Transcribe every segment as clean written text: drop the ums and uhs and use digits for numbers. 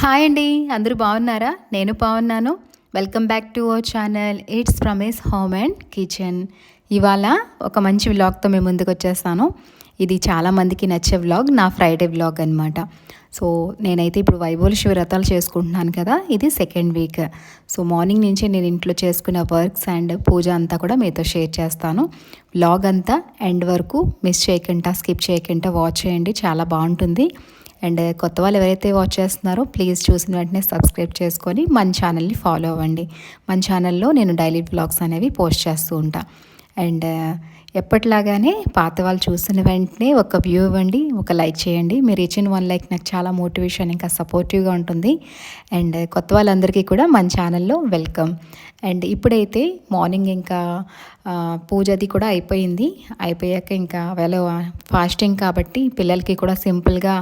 Hi అండి. అందరూ బాగున్నారా? నేను బాగున్నాను. Welcome back to our channel it's Pramees home and kitchen. ఇవాళ ఒక మంచి వ్లాగ్తో మేము ముందుకొచ్చేస్తాను. ఇది చాలామందికి నచ్చే వ్లాగ్, నా ఫ్రైడే వ్లాగ్ అనమాట. సో నేనైతే ఇప్పుడు వైభోలిషి వ్రతాలు చేసుకుంటున్నాను కదా, ఇది సెకండ్ వీక్. సో మార్నింగ్ నుంచి నేను ఇంట్లో చేసుకున్న వర్క్స్ అండ్ పూజ అంతా కూడా మీతో షేర్ చేస్తాను. వ్లాగ్ అంతా ఎండ్ వరకు మిస్ చేయకుండా, స్కిప్ చేయకుండా వాచ్ చేయండి, చాలా బాగుంటుంది. అండ్ కొత్త వాళ్ళు ఎవరైతే వాచ్ చేస్తున్నారో ప్లీజ్ చూసిన వెంటనే సబ్స్క్రైబ్ చేసుకొని మన ఛానల్ని ఫాలో అవ్వండి. మన ఛానల్లో నేను డైలీ వ్లాగ్స్ అనేవి పోస్ట్ చేస్తూ ఉంటాను. అండ్ ఎప్పటిలాగానే పాత వాళ్ళు చూసిన వెంటనే ఒక వ్యూ ఇవ్వండి, ఒక లైక్ చేయండి. మీరు ఇచ్చిన 1 లైక్ నాకు చాలా మోటివేషన్, ఇంకా సపోర్టివ్గా ఉంటుంది. అండ్ కొత్త వాళ్ళందరికీ కూడా మన ఛానల్లో వెల్కమ్. అండ్ ఇప్పుడైతే మార్నింగ్ ఇంకా పూజ అది కూడా అయిపోయాక ఇంకా వేళ ఫాస్టింగ్ కాబట్టి పిల్లలకి కూడా సింపుల్గా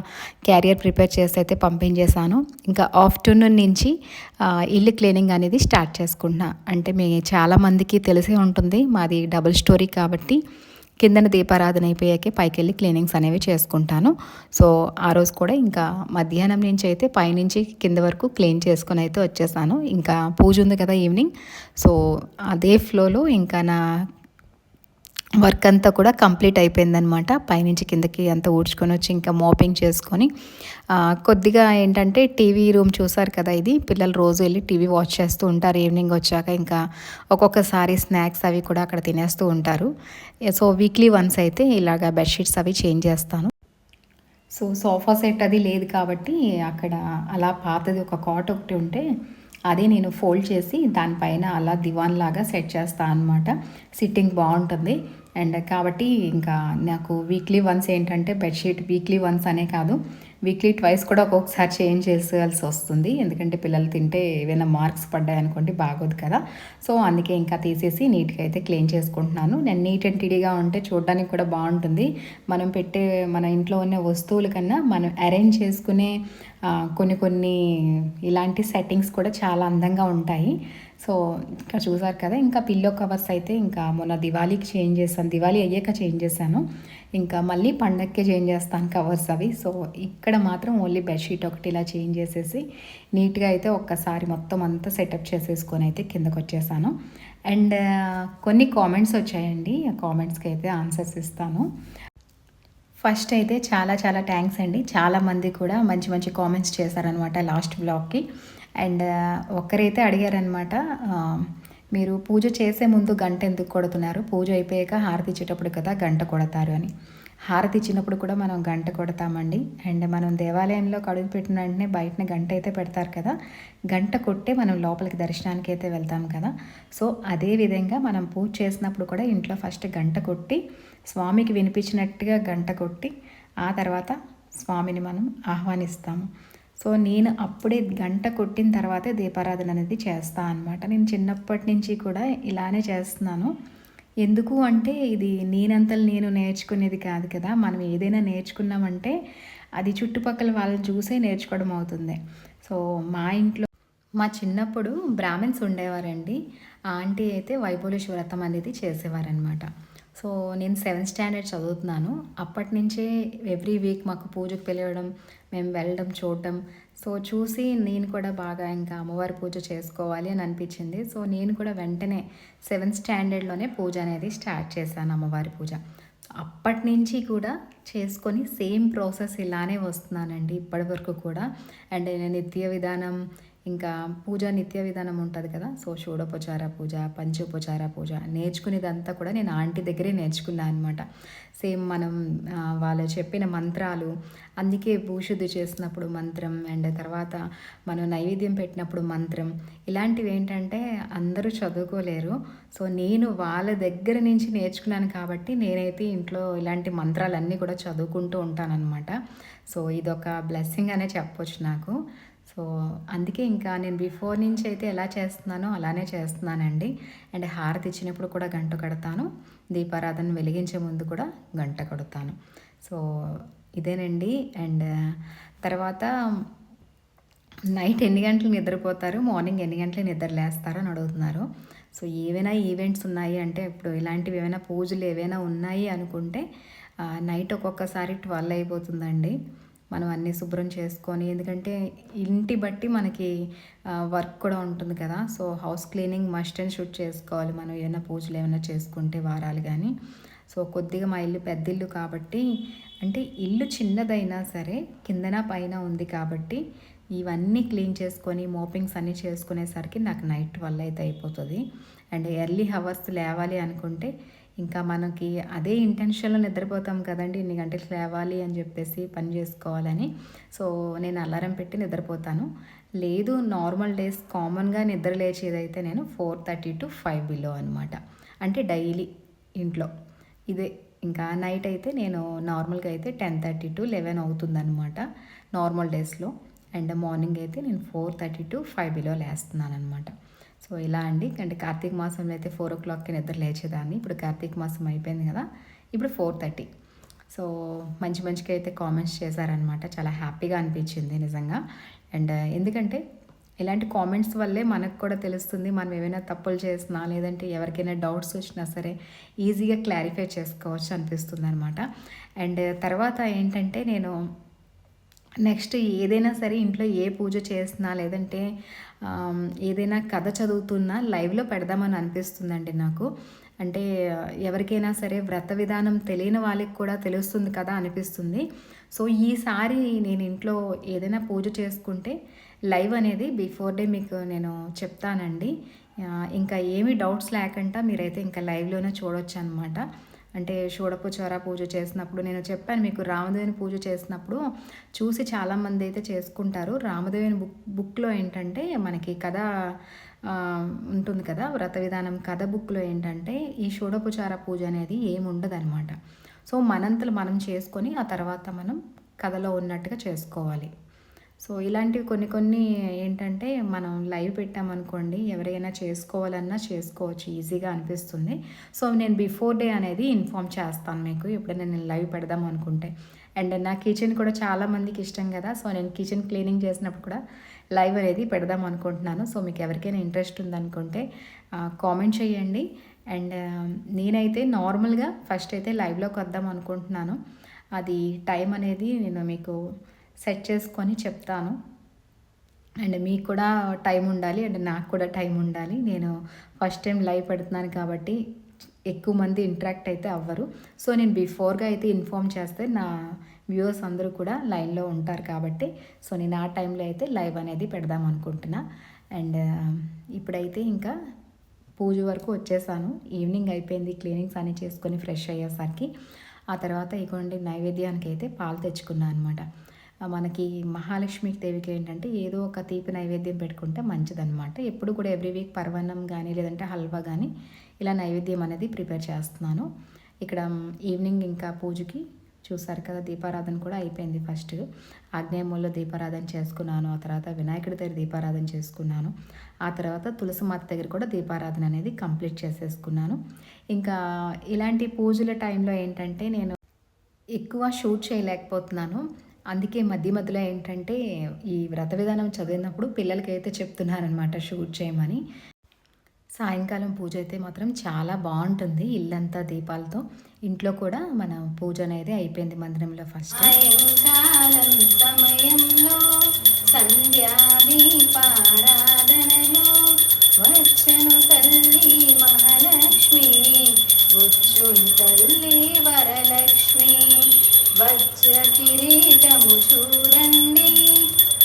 క్యారియర్ ప్రిపేర్ చేసి అయితే పంపించేశాను. ఇంకా ఆఫ్టర్నూన్ నుంచి ఇల్లు క్లీనింగ్ అనేది స్టార్ట్ చేసుకుంటున్నా. అంటే మీ చాలామందికి తెలిసే ఉంటుంది, మాది డబుల్ స్టోరీ కాబట్టి కిందన దీపారాధన అయిపోయాకే పైకి వెళ్ళి క్లీనింగ్స్ అనేవి చేసుకుంటాను. సో ఆ రోజు కూడా ఇంకా మధ్యాహ్నం నుంచి అయితే పైనుంచి కింద వరకు క్లీన్ చేసుకొని అయితే వచ్చేసాను. ఇంకా పూజ ఉంది కదా ఈవినింగ్, సో అదే ఫ్లోలో ఇంకా నా వర్క్ అంతా కూడా కంప్లీట్ అయిపోయిందనమాట. పైనుంచి కిందకి అంతా ఊడ్చుకొని వచ్చి ఇంకా మోపింగ్ చేసుకొని కొద్దిగా ఏంటంటే టీవీ రూమ్ చూసారు కదా, ఇది పిల్లలు రోజు వెళ్ళి టీవీ వాచ్ చేస్తూ ఉంటారు. ఈవినింగ్ వచ్చాక ఇంకా ఒక్కొక్కసారి స్నాక్స్ అవి కూడా అక్కడ తినేస్తూ ఉంటారు. సో వీక్లీ వన్స్ అయితే ఇలాగ బెడ్షీట్స్ అవి చేంజ్ చేస్తాను. సో సోఫా సెట్ అది లేదు కాబట్టి అక్కడ అలా పాతది ఒక కాట్ ఒకటి ఉంటే అదే నేను ఫోల్డ్ చేసి దానిపైన అలా దివాన్ లాగా సెట్ చేస్తాను అనమాట. సిట్టింగ్ బాగుంటుంది. అండ్ కాబట్టి ఇంకా నాకు వీక్లీ వన్స్ ఏంటంటే బెడ్షీట్ వీక్లీ వన్స్ అనే కాదు, వీక్లీ ట్వైస్ కూడా ఒక్కొక్కసారి చేంజ్ చేసేయాల్సి వస్తుంది. ఎందుకంటే పిల్లలు తింటే ఏవైనా మార్క్స్ పడ్డాయి అనుకోండి, బాగోదు కదా. సో అందుకే ఇంకా తీసేసి నీట్గా అయితే క్లీన్ చేసుకుంటున్నాను. నేను నీట్ అండ్ టిడీగా ఉంటే చూడడానికి కూడా బాగుంటుంది. మన ఇంట్లో ఉన్న వస్తువుల కన్నా మనం అరేంజ్ చేసుకునే కొన్ని ఇలాంటి సెట్టింగ్స్ కూడా చాలా అందంగా ఉంటాయి. సో ఇంకా చూసారు కదా, ఇంకా పిల్లో కవర్స్ అయితే ఇంకా మొన్న దివాళీకి చేంజ్ చేశాను, దివాళీ అయ్యాక చేంజ్ చేశాను. ఇంకా మళ్ళీ పండగకే చేంజ్ చేస్తాను కవర్స్ అవి. సో ఇక్కడ మాత్రం ఓన్లీ బెడ్షీట్ ఒకటి ఇలా చేంజ్ చేసేసి నీట్గా అయితే ఒక్కసారి మొత్తం అంతా సెటప్ చేసేసుకొని అయితే కిందకు వచ్చేసాను. అండ్ కొన్ని కామెంట్స్ వచ్చాయండి, ఆ కామెంట్స్కి అయితే ఆన్సర్స్ ఇస్తాను. ఫస్ట్ అయితే చాలా చాలా థ్యాంక్స్ అండి. చాలామంది కూడా మంచి మంచి కామెంట్స్ చేశారనమాట లాస్ట్ బ్లాగ్కి. అండ్ ఒక్కరైతే అడిగారనమాట, మీరు పూజ చేసే ముందు గంట ఎందుకు కొడుతున్నారు, పూజ అయిపోయాక హారతి ఇచ్చేటప్పుడు కదా గంట కొడతారు అని. హారతి ఇచ్చినప్పుడు కూడా మనం గంట కొడతామండి. అండ్ మనం దేవాలయంలో కడుగు పెట్టిన వెంటనే బయటనే గంట అయితే పెడతారు కదా, గంట కొట్టే మనం లోపలికి దర్శనానికి అయితే వెళ్తాం కదా. సో అదేవిధంగా మనం పూజ చేసినప్పుడు కూడా ఇంట్లో ఫస్ట్ గంట కొట్టి స్వామికి వినిపించినట్టుగా గంట కొట్టి ఆ తర్వాత స్వామిని మనం ఆహ్వానిస్తాము. సో నేను అప్పుడే గంట కొట్టిన తర్వాతే దీపారాధన అనేది చేస్తాను అనమాట. నేను చిన్నప్పటి నుంచి కూడా ఇలానే చేస్తున్నాను. ఎందుకు అంటే ఇది నేనంతలు నేను నేర్చుకునేది కాదు కదా. మనం ఏదైనా నేర్చుకున్నామంటే అది చుట్టుపక్కల వాళ్ళని చూసే నేర్చుకోవడం అవుతుంది. సో మా ఇంట్లో మా చిన్నప్పుడు బ్రాహ్మిన్స్ ఉండేవారండి. ఆ ఆంటీ అయితే వైభోలిషి వ్రతం అనేది చేసేవారనమాట. సో నేను 7th స్టాండర్డ్ చదువుతున్నాను. అప్పటి నుంచే ఎవ్రీ వీక్ మాకు పూజకు పిలవడం, మేము వెళ్ళడం, చూడడం. సో చూసి నేను కూడా బాగా ఇంకా అమ్మవారి పూజ చేసుకోవాలి అని అనిపించింది. సో నేను కూడా వెంటనే 7th స్టాండర్డ్లోనే పూజ అనేది స్టార్ట్ చేశాను, అమ్మవారి పూజ. అప్పటి నుంచి కూడా చేసుకొని సేమ్ ప్రాసెస్ ఇలానే వస్తున్నానండి ఇప్పటి వరకు కూడా. అండ్ నిత్య విధానం, ఇంకా పూజ నిత్య విధానం ఉంటుంది కదా. సో షోడోపచార పూజ, పంచోపచార పూజ నేర్చుకునేదంతా కూడా నేను ఆంటీ దగ్గరే నేర్చుకున్నాను అనమాట. సేమ్ మనం వాళ్ళు చెప్పిన మంత్రాలు, అందుకే భూశుద్ధి చేసినప్పుడు మంత్రం, అండ్ తర్వాత మనం నైవేద్యం పెట్టినప్పుడు మంత్రం, ఇలాంటివి ఏంటంటే అందరూ చదువుకోలేరు. సో నేను వాళ్ళ దగ్గర నుంచి నేర్చుకున్నాను కాబట్టి నేనైతే ఇంట్లో ఇలాంటి మంత్రాలన్నీ కూడా చదువుకుంటూ ఉంటానన్నమాట. సో ఇదొక బ్లెస్సింగ్ అనే చెప్పొచ్చు నాకు. సో అందుకే ఇంకా నేను బిఫోర్ నుంచి అయితే ఎలా చేస్తున్నానో అలానే చేస్తున్నానండి. అండ్ హారతి ఇచ్చినప్పుడు కూడా గంట కడతాను, దీపారాధన వెలిగించే ముందు కూడా గంట కడతాను. సో ఇదేనండి. అండ్ తర్వాత నైట్ ఎన్ని గంటలు నిద్రపోతారు, మార్నింగ్ ఎన్ని గంటలు నిద్ర లేస్తారు అని అడుగుతున్నారు. సో ఏవైనా ఈవెంట్స్ ఉన్నాయి అంటే, ఇప్పుడు ఇలాంటివి ఏమైనా పూజలు ఏవైనా ఉన్నాయి అనుకుంటే నైట్ ఒక్కొక్కసారి 12 అయిపోతుందండి. మనం అన్నీ శుభ్రం చేసుకొని, ఎందుకంటే ఇంటి బట్టి మనకి వర్క్ కూడా ఉంటుంది కదా. So house cleaning must and should చేసుకోవాలి మనం ఏమైనా పూజలు ఏమైనా చేసుకుంటే వారాలు కానీ. సో కొద్దిగా మా ఇల్లు పెద్ద ఇల్లు కాబట్టి, అంటే ఇల్లు చిన్నదైనా సరే కిందన పైన ఉంది కాబట్టి ఇవన్నీ క్లీన్ చేసుకొని మోపింగ్స్ అన్నీ చేసుకునేసరికి నాకు నైట్ వల్ల అయితే అయిపోతుంది. అండ్ ఎర్లీ హవర్స్ లేవాలి అనుకుంటే ఇంకా మనకి అదే ఇంటెన్షన్లో నిద్రపోతాం కదండి, ఇన్ని గంటలకు లేవాలి అని చెప్పేసి పని చేసుకోవాలని. సో నేను అలారం పెట్టి నిద్రపోతాను. లేదు నార్మల్ డేస్ కామన్గా నిద్ర లేచేదైతే నేను 4:30 to 5 బిలో అనమాట. అంటే డైలీ ఇంట్లో ఇదే. ఇంకా నైట్ అయితే నేను నార్మల్గా అయితే 10:30 to 11 అవుతుందన్నమాట నార్మల్ డేస్లో. అండ్ మార్నింగ్ అయితే నేను 4:30 to 5 బిలో లేస్తున్నాను అనమాట. సో ఇలా అండి. అంటే కార్తీక మాసంలో అయితే 4 o'clockకి నిద్ర లేచేదాన్ని. ఇప్పుడు కార్తీక మాసం అయిపోయింది కదా, ఇప్పుడు 4:30. సో మంచిగా అయితే కామెంట్స్ చేశారనమాట. చాలా హ్యాపీగా అనిపించింది నిజంగా. అండ్ ఎందుకంటే ఇలాంటి కామెంట్స్ వల్లే మనకు కూడా తెలుస్తుంది మనం ఏమైనా తప్పులు చేసినా, లేదంటే ఎవరికైనా డౌట్స్ వచ్చినా సరే ఈజీగా క్లారిఫై చేసుకోవచ్చు అనిపిస్తుంది అనమాట. అండ్ తర్వాత ఏంటంటే నేను నెక్స్ట్ ఏదైనా సరే ఇంట్లో ఏ పూజ చేసినా, లేదంటే ఏదైనా కథ చదువుతున్నా లైవ్లో పెడదామని అనిపిస్తుందండి నాకు. అంటే ఎవరికైనా సరే వ్రత విధానం తెలియని వాళ్ళకి కూడా తెలుస్తుంది కదా అనిపిస్తుంది. సో ఈసారి నేను ఇంట్లో ఏదైనా పూజ చేసుకుంటే లైవ్ అనేది బిఫోర్ డే మీకు నేను చెప్తానండి. ఇంకా ఏమీ డౌట్స్ లేకుండా మీరైతే ఇంకా లైవ్లోనే చూడొచ్చు అనమాట. అంటే షోడోపచార పూజ చేసినప్పుడు నేను చెప్పాను మీకు, రామదేవుని పూజ చేసినప్పుడు చూసి చాలామంది అయితే చేసుకుంటారు. రామదేవుని బుక్లో ఏంటంటే మనకి కథ ఉంటుంది కదా, వ్రత విధానం కథ బుక్లో ఏంటంటే ఈ షోడోపచార పూజ అనేది ఏమి ఉండదన్నమాట. సో మనంతలు మనం చేసుకొని ఆ తర్వాత మనం కథలో ఉన్నట్టుగా చేసుకోవాలి. సో ఇలాంటివి కొన్ని ఏంటంటే మనం లైవ్ పెట్టామనుకోండి, ఎవరైనా చేసుకోవాలన్నా చేసుకోవచ్చు, ఈజీగా అనిపిస్తుంది. సో నేను బిఫోర్ డే అనేది ఇన్ఫామ్ చేస్తాను మీకు ఎప్పుడైనా నేను లైవ్ పెడదాం అనుకుంటే. అండ్ నా కిచెన్ కూడా చాలామందికి ఇష్టం కదా, సో నేను కిచెన్ క్లీనింగ్ చేసినప్పుడు కూడా లైవ్ అనేది పెడదాం అనుకుంటున్నాను. సో మీకు ఎవరికైనా ఇంట్రెస్ట్ ఉందనుకుంటే కామెంట్ చేయండి. అండ్ నేనైతే నార్మల్గా ఫస్ట్ అయితే లైవ్లోకి వద్దాం అనుకుంటున్నాను. అది టైం అనేది నేను మీకు సెట్ చేసుకొని చెప్తాను. అండ్ మీకు కూడా టైం ఉండాలి, అండ్ నాకు కూడా టైం ఉండాలి. నేను ఫస్ట్ టైం లైవ్ పెడుతున్నాను కాబట్టి ఎక్కువ మంది ఇంటరాక్ట్ అయితే అవ్వరు. సో నేను బిఫోర్గా అయితే ఇన్ఫామ్ చేస్తే నా వ్యూవర్స్ అందరూ కూడా లైన్లో ఉంటారు కాబట్టి, సో నేను ఆ టైంలో అయితే లైవ్ అనేది పెడదాం అనుకుంటున్నా. అండ్ ఇప్పుడైతే ఇంకా పూజ వరకు వచ్చేసాను. ఈవినింగ్ అయిపోయింది, క్లీనింగ్స్ అన్నీ చేసుకొని ఫ్రెష్ అయ్యేసరికి. ఆ తర్వాత ఇటువంటి నైవేద్యానికి అయితే పాలు తెచ్చుకున్నాను అనమాట. మనకి మహాలక్ష్మి దేవికి ఏంటంటే ఏదో ఒక తీపి నైవేద్యం పెట్టుకుంటే మంచిదన్నమాట. ఎప్పుడు కూడా ఎవ్రీ వీక్ పరవన్నం కానీ లేదంటే హల్వా కానీ ఇలా నైవేద్యం అనేది ప్రిపేర్ చేస్తున్నాను. ఇక్కడ ఈవినింగ్ ఇంకా పూజకి చూసారు కదా, దీపారాధన కూడా అయిపోయింది. ఫస్ట్ ఆగ్నేయమూలలో దీపారాధన చేసుకున్నాను, ఆ తర్వాత వినాయకుడి దగ్గర దీపారాధన చేసుకున్నాను, ఆ తర్వాత తులసిమాత దగ్గర కూడా దీపారాధన అనేది కంప్లీట్ చేసేసుకున్నాను. ఇంకా ఇలాంటి పూజల టైంలో ఏంటంటే నేను ఎక్కువ షూట్ చేయలేకపోతున్నాను. అందుకే మధ్యలో ఏంటంటే ఈ వ్రత విధానం చదివినప్పుడు పిల్లలకైతే చెప్తున్నారనమాట షూట్ చేయమని. సాయంకాలం పూజ అయితే మాత్రం చాలా బాగుంటుంది, ఇల్లంతా దీపాలతో. ఇంట్లో కూడా మన పూజ అనేది అయిపోయింది మందిరంలో. ఫస్ట్ సాయంకాలం సమయంలో సంధ్యా దీపారాధనలో వచ్చను తల్లి మహాలక్ష్మి, వచ్చున్ తల్లి వరలక్ష్మి, వజ్ర కిరీటము చూడండి,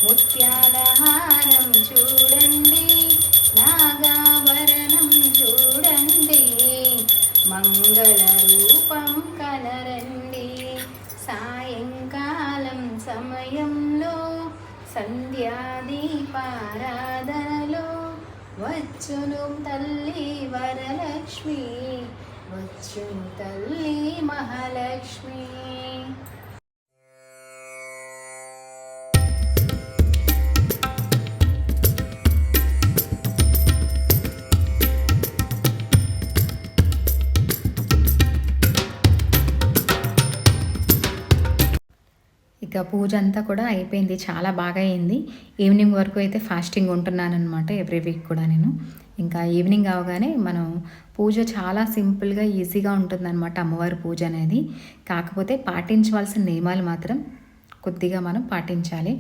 ముత్యాల హారం చూడండి, నాగాభరణం చూడండి, మంగళ రూపం కనరండి. సాయంకాలం సమయంలో సంధ్యాదీపారాధనలో వచ్చును తల్లి వరలక్ష్మి, వచ్చును తల్లి మహాలక్ష్మి. ఇక పూజ అంతా కూడా అయిపోయింది, చాలా బాగా అయింది. ఈవినింగ్ వరకు అయితే ఫాస్టింగ్ ఉంటున్నాను అనమాట ఎవ్రీ వీక్ కూడా నేను. ఇంకా ఈవినింగ్ అవగానే మనం పూజ చాలా సింపుల్గా ఈజీగా ఉంటుందన్నమాట అమ్మవారి పూజ అనేది. కాకపోతే పాటించవలసిన నియమాలు మాత్రం కొద్దిగా మనం పాటించాలి.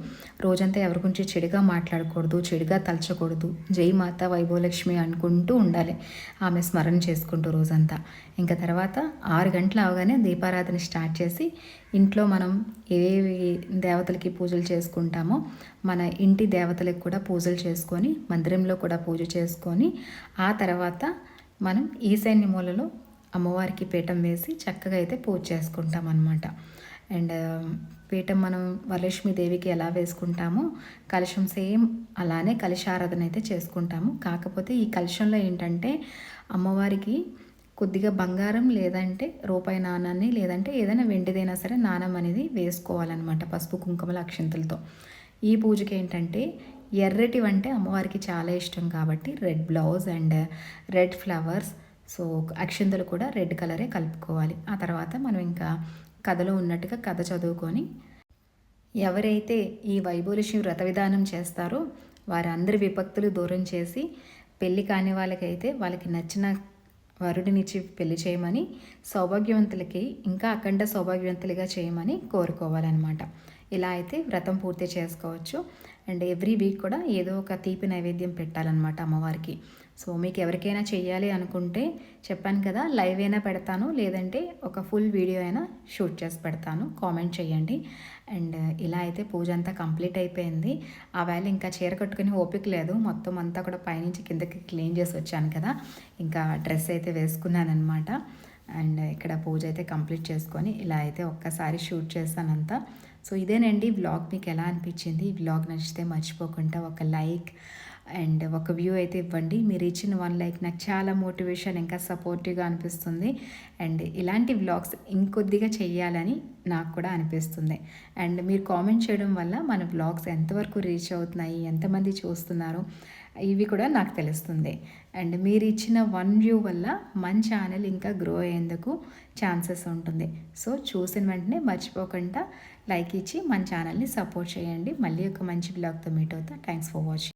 రోజంతా ఎవరి గురించి చెడుగా మాట్లాడకూడదు, చెడుగా తలచకూడదు. జై మాత వైభవలక్ష్మి అనుకుంటూ ఉండాలి, ఆమె స్మరణ చేసుకుంటూ రోజంతా. ఇంకా తర్వాత 6 గంటలు అవగానే దీపారాధన స్టార్ట్ చేసి ఇంట్లో మనం ఏవేవి దేవతలకి పూజలు చేసుకుంటామో మన ఇంటి దేవతలకు కూడా పూజలు చేసుకొని మందిరంలో కూడా పూజ చేసుకొని ఆ తర్వాత మనం ఈశాన్య మూలలో అమ్మవారికి పీఠం వేసి చక్కగా అయితే పూజ చేసుకుంటాం అన్నమాట. అండ్ పీఠం మనం వరలక్ష్మీదేవికి ఎలా వేసుకుంటామో కలశం సేమ్ అలానే కలశారాధన అయితే చేసుకుంటాము. కాకపోతే ఈ కలశంలో ఏంటంటే అమ్మవారికి కొద్దిగా బంగారం లేదంటే రూపాయి నాణాన్ని లేదంటే ఏదైనా వెండిదైనా సరే నాణం అనేది వేసుకోవాలన్నమాట పసుపు కుంకుమల అక్షంతలతో. ఈ పూజకి ఏంటంటే ఎర్రటివి అంటే అమ్మవారికి చాలా ఇష్టం కాబట్టి red blouse and red flowers, so అక్షంతలు కూడా రెడ్ కలరే కలుపుకోవాలి. ఆ తర్వాత మనం ఇంకా కథలో ఉన్నట్టుగా కథ చదువుకొని ఎవరైతే ఈ వైభవలక్ష్మి వ్రత విధానం చేస్తారో వారందరి విపక్తులు దూరం చేసి పెళ్ళి కాని వాళ్ళకైతే వాళ్ళకి నచ్చిన వరుడినిచ్చి పెళ్లి చేయమని, సౌభాగ్యవంతులకి ఇంకా అఖండ సౌభాగ్యవంతులుగా చేయమని కోరుకోవాలన్నమాట. ఇలా అయితే వ్రతం పూర్తి చేసుకోవచ్చు. అండ్ ఎవ్రీ వీక్ కూడా ఏదో ఒక తీపి నైవేద్యం పెట్టాలన్నమాట అమ్మవారికి. సో మీకు ఎవరికైనా చెయ్యాలి అనుకుంటే చెప్పాను కదా, లైవ్ అయినా పెడతాను, లేదంటే ఒక ఫుల్ వీడియో అయినా షూట్ చేసి పెడతాను, కామెంట్ చేయండి. అండ్ ఇలా అయితే పూజ అంతా కంప్లీట్ అయిపోయింది. ఆ వేళ ఇంకా చీర కట్టుకుని ఓపిక లేదు, మొత్తం అంతా కూడా పైనుంచి కిందకి క్లీన్ చేసి వచ్చాను కదా, ఇంకా డ్రెస్ అయితే వేసుకున్నాను అనమాట. అండ్ ఇక్కడ పూజ అయితే కంప్లీట్ చేసుకొని ఇలా అయితే ఒక్కసారి షూట్ చేశానంతా. సో ఇదేనండి వ్లాగ్. మీకు ఎలా అనిపించింది? ఈ వ్లాగ్ నచ్చితే మర్చిపోకుండా ఒక లైక్ అండ్ ఒక వ్యూ అయితే ఇవ్వండి. మీరు ఇచ్చిన 1 లైక్ నాకు చాలా మోటివేషన్, ఇంకా సపోర్టివ్గా అనిపిస్తుంది. అండ్ ఇలాంటి వ్లాగ్స్ ఇంకొద్దిగా చెయ్యాలని నాకు కూడా అనిపిస్తుంది. అండ్ మీరు కామెంట్ చేయడం వల్ల మన వ్లాగ్స్ ఎంతవరకు రీచ్ అవుతున్నాయి, ఎంతమంది చూస్తున్నారు ఇవి కూడా నాకు తెలుస్తుంది. అండ్ మీరు ఇచ్చిన 1 వ్యూ వల్ల మన ఛానల్ ఇంకా గ్రో అయ్యేందుకు ఛాన్సెస్ ఉంటుంది. సో చూసిన వెంటనే మర్చిపోకుండా లైక్ ఇచ్చి మన ఛానల్ని సపోర్ట్ చేయండి. మళ్ళీ ఒక మంచి బ్లాగ్తో మీట్ అవుతా. Thanks for watching.